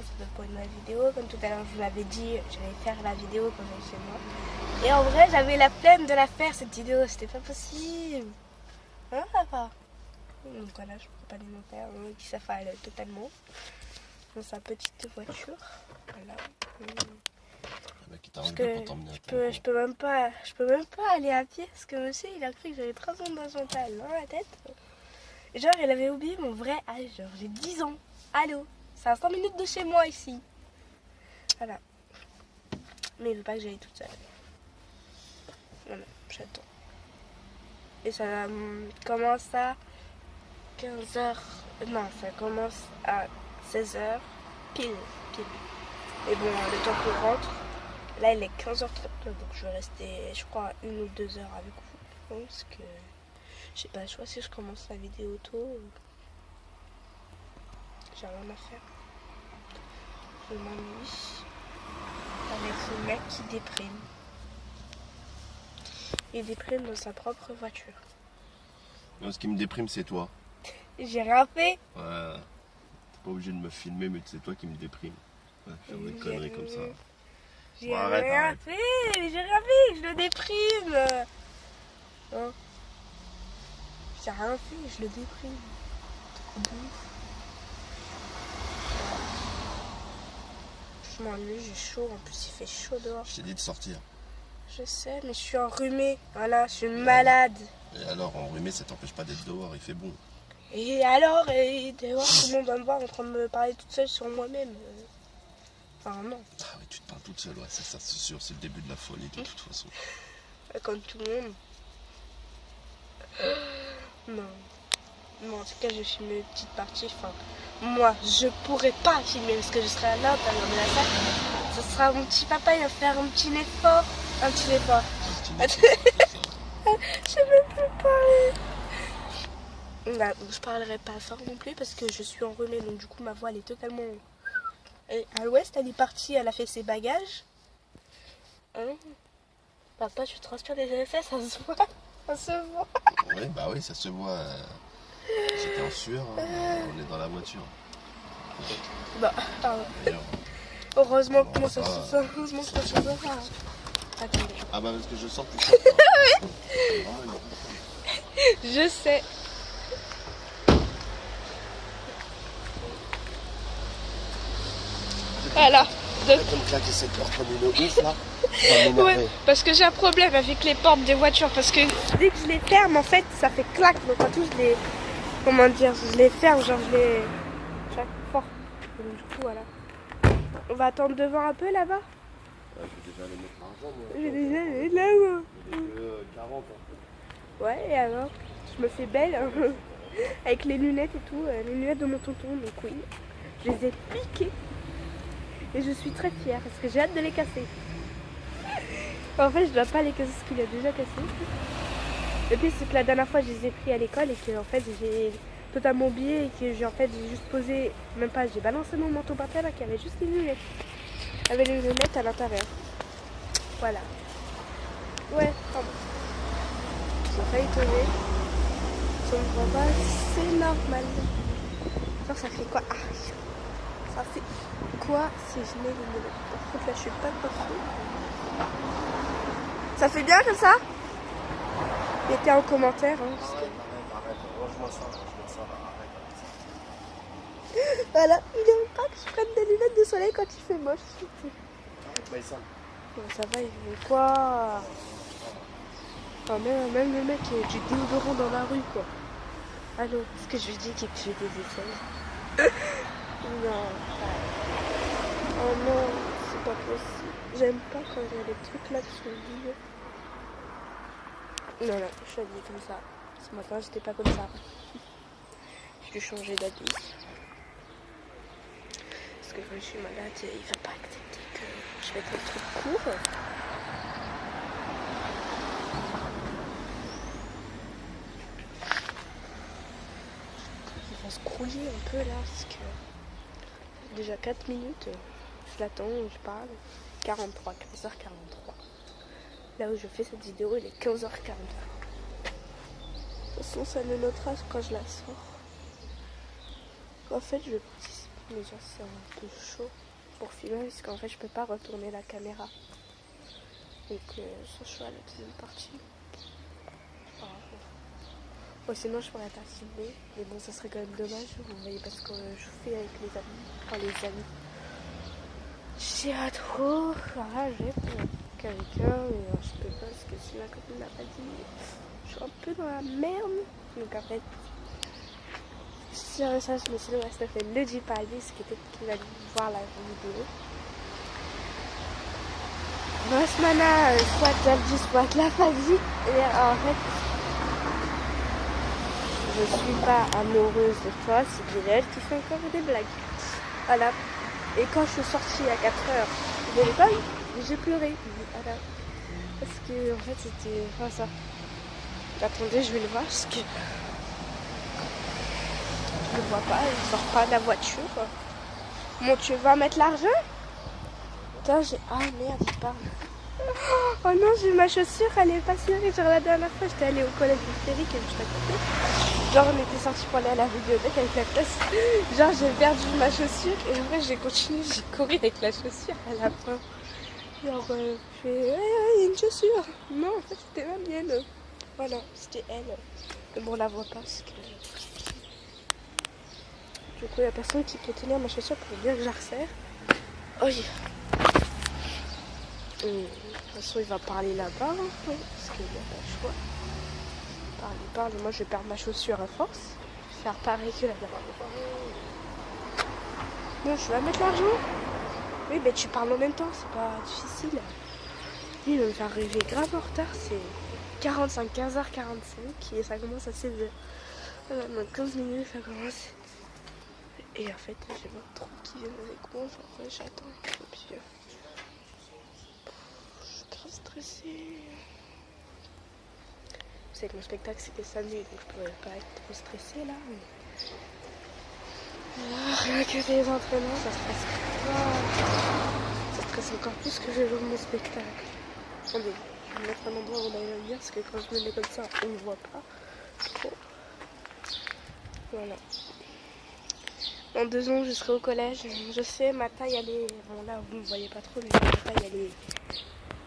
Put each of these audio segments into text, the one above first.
ça donne pour une nouvelle vidéo. Comme tout à l'heure, je vous l'avais dit, j'allais faire la vidéo quand j'allais chez moi. Et en vrai, j'avais la flemme de la faire cette vidéo, c'était pas possible. Hein, papa? Donc voilà, je peux pas les faire, qui s'affale totalement. Dans sa petite voiture. Voilà. Parce que je peux même pas aller à pied parce que monsieur il a cru que j'avais 3 ondes horizontales dans la tête. Et genre il avait oublié mon vrai âge, genre j'ai 10 ans. Allô, c'est à 5 minutes de chez moi ici. Voilà. Mais il veut pas que j'aille toute seule. Voilà, j'attends. Et ça commence à 15h. Non, ça commence à 16h. Pile. Et bon, le temps qu'on rentre, là il est 15h39, donc je vais rester, je crois, 1 ou 2 heures avec vous. Parce que j'ai pas le choix si je commence la vidéo tôt. J'ai rien à faire. Je m'ennuie avec ce mec qui déprime. Il déprime dans sa propre voiture. Non, ce qui me déprime, c'est toi. J'ai rien fait. Ouais. T'es pas obligé de me filmer, mais c'est toi qui me déprime. Ouais, faire des conneries comme ça. J'ai Bon, rien fait, je le déprime. Hein? J'ai rien fait, je le déprime. Trop ouf. Je m'ennuie, j'ai chaud, en plus il fait chaud dehors. Je t'ai dit de sortir. Je sais, mais je suis enrhumée. Voilà, je suis malade. Et alors, enrhumé, ça t'empêche pas d'être dehors, il fait bon. Et alors, dehors, tout le monde va me voir en train de me parler toute seule sur moi-même. Enfin, non. Ah oui, tu te parles toute seule, ouais, ça c'est sûr, c'est le début de la folie de toute façon. Comme tout le monde. Non. Non, en tout cas, je filme une petite partie. Enfin, moi, je pourrais pas filmer parce que je serai à l'intérieur de la salle. Ce sera mon petit papa, il va faire un petit effort. Un petit effort. Je ne veux plus parler. Là, je parlerai pas fort non plus parce que je suis enrhumée. Donc, du coup, ma voix, elle est totalement... Et à l'ouest, elle est partie, elle a fait ses bagages. Hein? Papa, tu transpires des effets, ça se voit. Ça se voit. Oui, bah oui, ça se voit. J'étais en sueur, hein, on est dans la voiture. Bah, pardon. Heureusement que moi ça se sent. Heureusement que ça se sent. Attendez. Ah bah parce que je sens que tu sors pas. Je sais. Voilà. Donc... Comme claquer cette porte comme une ouf là. Ouais, parce que j'ai un problème avec les portes des voitures. Parce que dès que je les ferme, en fait, ça fait clac. Donc, quand je les. Comment dire? Je les ferme, genre je les. Chaque fois. Donc, du coup, voilà. On va attendre devant un peu là-bas. Ouais, je vais déjà aller mettre l'argent moi. J'ai déjà les là-bas. Il est que 40 en fait. Ouais, et alors? Je me fais belle. Hein. Avec les lunettes et tout. Les lunettes de mon tonton. Donc, oui. Je les ai piquées. Et je suis très fière parce que j'ai hâte de les casser. En fait, je dois pas les casser parce qu'il a déjà cassé. Le pire, c'est que la dernière fois, je les ai pris à l'école et que en fait, j'ai totalement oublié et que j'ai juste posé, même pas, j'ai balancé mon manteau par terre là, qui avait juste les lunettes. Avec les lunettes à l'intérieur. Voilà. Ouais, pardon. J'ai failli tomber. Ça me voit pas, c'est normal. Genre, ça fait quoi? Ah, ça fait quoi si je mets les lunettes? Par contre, là, je suis pas trop trop. Ça fait bien comme ça? Mettez en commentaire. Hein, parce que... Arrête, range-moi ça, Voilà, il aime pas que je prenne des lunettes de soleil quand il fait moche. Arrête, Maïssa. Bon, ça va, il veut quoi? Enfin, même le mec qui a du déodorant dans la rue, quoi. Allô, est-ce que je lui dis qu'il fait des essais? Non. Oh non, c'est pas possible. J'aime pas quand il y a des trucs là qui sont vieux. Non, non, je suis habillée comme ça. Ce matin, j'étais pas comme ça. Je dû changer d'habit. Parce que quand je suis malade, il va pas accepter que je mette un truc court. Il va se grouiller un peu là, parce que déjà 4 minutes, je l'attends, je parle. 43, 15h43. Là où je fais cette vidéo, il est 15h43. De toute façon, ça le notera quand je la sors. En fait, je participe Déjà c'est un peu chaud pour filmer parce qu'en fait je peux pas retourner la caméra. Donc ça je fais à la deuxième partie. Ah, bon, sinon je pourrais pas filmer. Mais bon ça serait quand même dommage, vous voyez, parce que je fais avec les amis. Enfin les amis. J'ai à trop rager pour quelqu'un, mais je peux pas parce que si ma copine m'a pas dit, je suis un peu dans la merde. Donc en fait, sur un message, mais sinon ça fait ne dis pas à lui, ce qui était qu'il va voir la vidéo. Rosmana, soit elle dit, soit la famille. Et en fait, je suis pas amoureuse de toi, c'est bien elle qui fait encore des blagues. Voilà. Et quand je suis sortie à 4h de l'école, j'ai pleuré. Voilà. Parce que en fait c'était. Enfin ça. Attendez, je vais le voir parce que. Je le vois pas, il sort pas de la voiture. Bon, tu vas mettre l'argent? Putain, j'ai. Ah merde, il parle. Oh non, j'ai ma chaussure, elle est pas serrée. Genre la dernière fois, j'étais allée au collège hystérique et juste à côté. Genre on était sortis pour aller à la bibliothèque avec la classe. Genre j'ai perdu ma chaussure et en vrai j'ai continué, j'ai couru avec la chaussure à la fin. Genre je fais il y a une chaussure. Non, en fait c'était la mienne. Voilà, c'était elle. Mais bon on la voit pas parce que. Du coup la personne qui peut tenir ma chaussure pour bien que je la resserre. Oh yeah. De toute façon il va parler là-bas, hein, parce qu'il n'y a pas le choix. Il parle, moi je vais perdre ma chaussure à force. Je vais faire pareil que la dernière fois. Bon, je vais mettre l'argent. Oui, mais tu parles en même temps, c'est pas difficile. Lui, il va me faire rêver grave en retard, c'est 15h45 et ça commence à 16h. Voilà, dans 15 minutes ça commence. Et en fait, j'ai pas trop qui viennent avec moi, enfin, j'attends. Et puis, je suis grave stressée. Vous savez que mon spectacle c'était samedi, donc je pourrais pas être trop stressée là. Mais... rien que les entraînements, ça stresse pas. Ça stresse encore plus que je joue mon spectacle. Attendez, je vais me mettre un endroit où on va venir parce que quand je me mets comme ça, on ne voit pas trop. Voilà. Dans 2 ans, je serai au collège. Je sais, ma taille, elle est. Bon, là, vous ne me voyez pas trop, mais ma taille, elle est.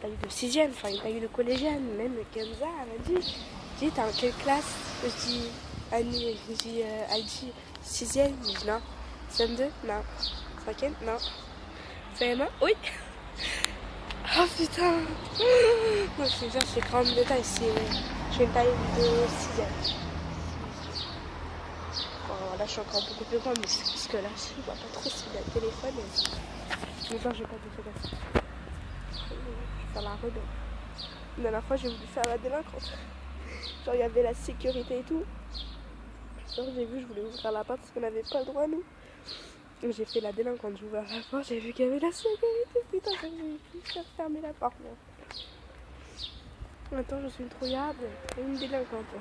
Taille de 6e, enfin une taille de collégienne. Même Kenza, elle m'a dit. Je dis, t'es en quelle classe? Je dis, Annie, je dis, elle dit 6e. Je dis, non. CM2? Non. 5e? Non. CM1? Oui. Oh putain. Moi, je te jure, c'est grande de taille. J'ai une taille de 6e. Bon, là, je suis encore beaucoup plus grande, mais c'est parce que là, je vois pas trop s'il y a le téléphone. Mais genre, j'ai pas de téléphone. Je vais faire la rebelle. La dernière fois, j'ai voulu faire la délinquante. Genre, il y avait la sécurité et tout. Genre, j'ai vu, je voulais ouvrir la porte parce qu'on n'avait pas le droit, nous. Donc, j'ai fait la délinquante. J'ai ouvert la porte, j'ai vu qu'il y avait la sécurité. Putain, j'ai pu faire fermer la porte. Maintenant, je suis une trouillarde et une délinquante.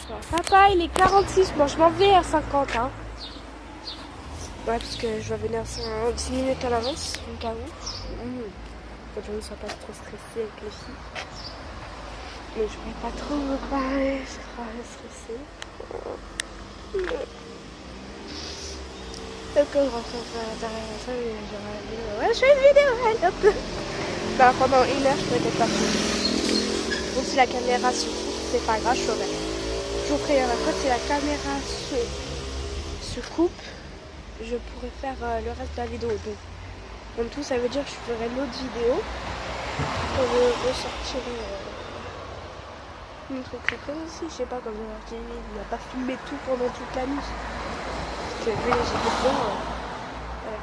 Bon, papa, il est 46. Bon, je m'en vais à 50, hein. Ouais, parce que je dois venir 10 minutes à l'avance, au cas où. Pour que je ne sois pas trop stressée avec les filles. Mais je ne vais pas trop me parler, je serai stressée. Donc je rentre à l'intérieur ça, mais j'aurais dit ouais, je fais une vidéo, hop. Bah, pendant 1 heure, je pourrais être partie. Donc si la caméra se coupe, c'est pas grave, je ferai. Je vous préviens, après, si la caméra se coupe, je pourrais faire le reste de la vidéo. Donc, en tout, ça veut dire que je ferai une autre vidéo. Et je ressortirai une truc aussi. Je sais pas, comme je il n'a pas filmé tout pendant toute la nuit. Parce que j'ai peur. Voilà.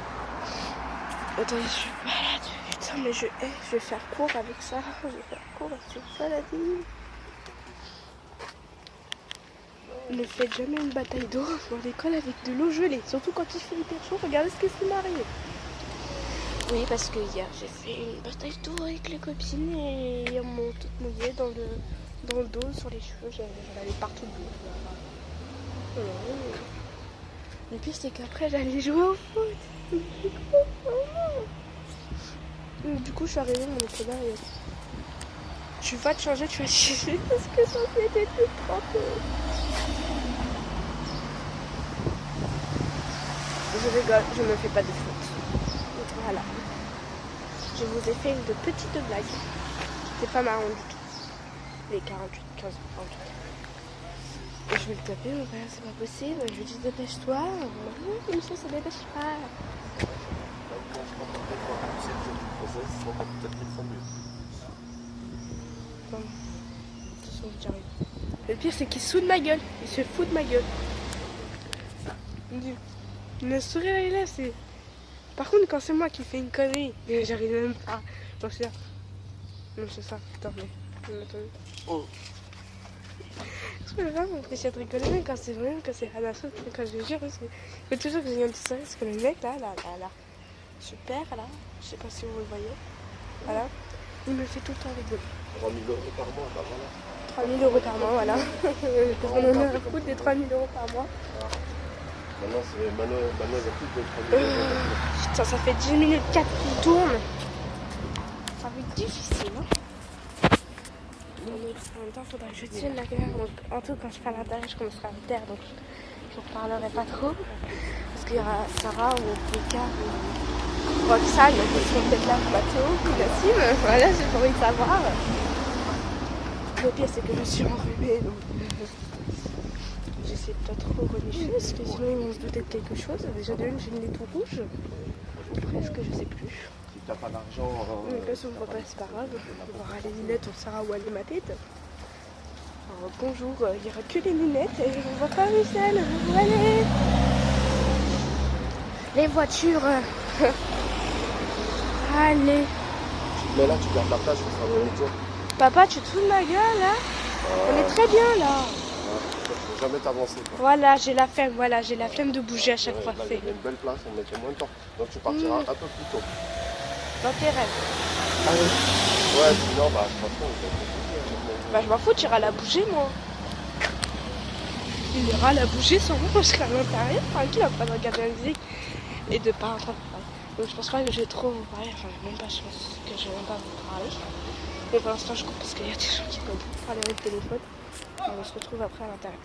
Attendez, je suis malade. Putain, mais je vais faire court avec ça. Je vais faire court avec cette maladie. Ne faites jamais une bataille d'eau dans l'école avec de l'eau gelée. Surtout quand il fait hyper chaud. Regardez ce qui m'est arrivé. Oui, parce que hier j'ai fait une bataille d'eau avec les copines et elles m'ont toutes mouillée dans le dos, sur les cheveux. J'en avais partout de l'eau. Le pire c'est qu'après j'allais jouer au foot. Du coup je suis arrivée, mon entraîneur et tu vas te changer, tu vas chier parce que ça c'était toute trempée. Je rigole, je ne fais pas de faute. Voilà. Je vous ai fait une petite blague. C'était pas marrant du tout. Les 48, 15, 48. Et je vais le taper, mon père, c'est pas possible. Je lui dis dépêche-toi. Non, comme ça dépêche pas. Non. De toute façon, j'arrive. Le pire, c'est qu'il se fout de ma gueule. Il se fout de ma gueule. Le sourire, il est là, c'est... Par contre, quand c'est moi qui fais une connerie, j'arrive même pas. Non, c'est ça. Non, c'est ça. Attends, mais... Oh. Je peux pas m'empêcher de rigoler, mais quand c'est vrai, quand c'est à la chose, quand je jure, il faut toujours que j'ai un petit sourire, parce que le mec, là, super, là, je sais pas si vous le voyez, voilà, il me fait tout le temps rigoler. 3 000 € par mois, bah voilà. 3 000 € par mois, voilà. On en a un coup des 3 000 € par mois. Maintenant, il y a plus de 3 000 €. Putain, ça fait 10 minutes 4 qui tournent. Ça va être difficile, hein. En même temps, il faudrait que je tienne la gueule. En tout, quand je serai à l'intérieur, je commencerai à terre, donc je ne parlerai pas trop. Parce qu'il y aura Sarah ou Pika ou Roxane qui seront peut-être là pour Mathéo ou Nassim. Voilà, j'ai pas envie de savoir. Le pire, c'est que je suis enrhumée, donc j'essaie de pas trop renifler, parce que sinon ils vont se douter de quelque chose. Déjà de une, j'ai le nez tout rouge. Presque, je sais plus. Si t'as pas d'argent... Mais là, si on ne voit pas, c'est pas grave. On va voir les lunettes, on saura où aller ma tête. Alors, bonjour, il n'y aura que les lunettes et on voit pas Michel, vous allez. Les voitures. Allez. Mais là, tu gardes la place, je vais faire le tour. Papa, tu te fous de ma gueule, là? On est très bien, là. Faut jamais t'avancer. Voilà, j'ai la flemme, de bouger à chaque fois. Là, il y avait une belle place, on mettait moins de temps. Donc tu partiras un peu plus tôt. Dans tes rêves. Ah oui. Ouais, sinon, bah, franchement, bah, je m'en fous, tu iras la bouger, moi. Il ira la bouger sans moi, je serai à l'intérieur, tranquille, en train de regarder la musique et de pas en train de parler. Donc je pense pas que je vais trop vous parler, enfin, même pas, je pense que je vais même pas vous parler. Mais pour l'instant, je coupe parce qu'il y a des gens qui peuvent parler au téléphone. Et on se retrouve après à l'intérieur.